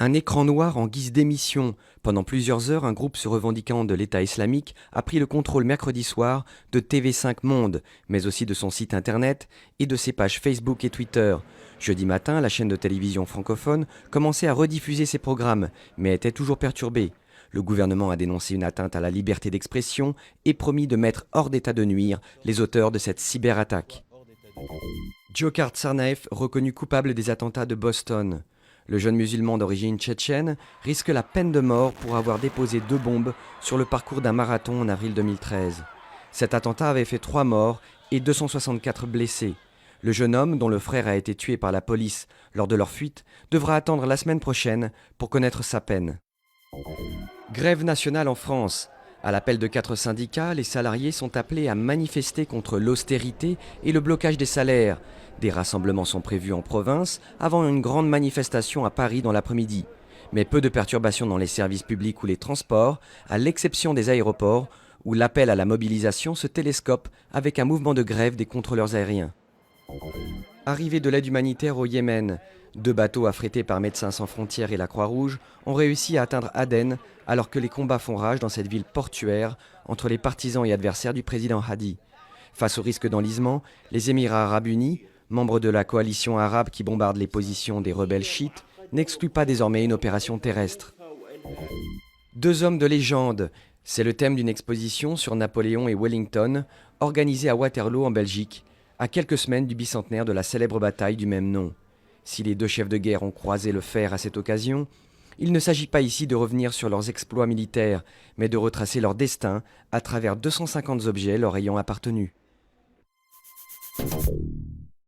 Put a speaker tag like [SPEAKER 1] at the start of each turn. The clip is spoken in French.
[SPEAKER 1] Un écran noir en guise d'émission. Pendant plusieurs heures, un groupe se revendiquant de l'État islamique a pris le contrôle mercredi soir de TV5 Monde, mais aussi de son site internet et de ses pages Facebook et Twitter. Jeudi matin, la chaîne de télévision francophone commençait à rediffuser ses programmes, mais était toujours perturbée. Le gouvernement a dénoncé une atteinte à la liberté d'expression et promis de mettre hors d'état de nuire les auteurs de cette cyberattaque. Dzhokhar Tsarnaev, reconnu coupable des attentats de Boston. Le jeune musulman d'origine tchétchène risque la peine de mort pour avoir déposé 2 bombes sur le parcours d'un marathon en avril 2013. Cet attentat avait fait 3 morts et 264 blessés. Le jeune homme, dont le frère a été tué par la police lors de leur fuite, devra attendre la semaine prochaine pour connaître sa peine. Grève nationale en France. À l'appel de 4 syndicats, les salariés sont appelés à manifester contre l'austérité et le blocage des salaires. Des rassemblements sont prévus en province avant une grande manifestation à Paris dans l'après-midi. Mais peu de perturbations dans les services publics ou les transports, à l'exception des aéroports, où l'appel à la mobilisation se télescope avec un mouvement de grève des contrôleurs aériens. Arrivée de l'aide humanitaire au Yémen. 2 bateaux affrétés par Médecins sans frontières et la Croix-Rouge ont réussi à atteindre Aden alors que les combats font rage dans cette ville portuaire entre les partisans et adversaires du président Hadi. Face au risque d'enlisement, les Émirats arabes unis, membres de la coalition arabe qui bombarde les positions des rebelles chiites, n'excluent pas désormais une opération terrestre. 2 hommes de légende, c'est le thème d'une exposition sur Napoléon et Wellington, organisée à Waterloo en Belgique, à quelques semaines du bicentenaire de la célèbre bataille du même nom. Si les 2 chefs de guerre ont croisé le fer à cette occasion, il ne s'agit pas ici de revenir sur leurs exploits militaires, mais de retracer leur destin à travers 250 objets leur ayant appartenu.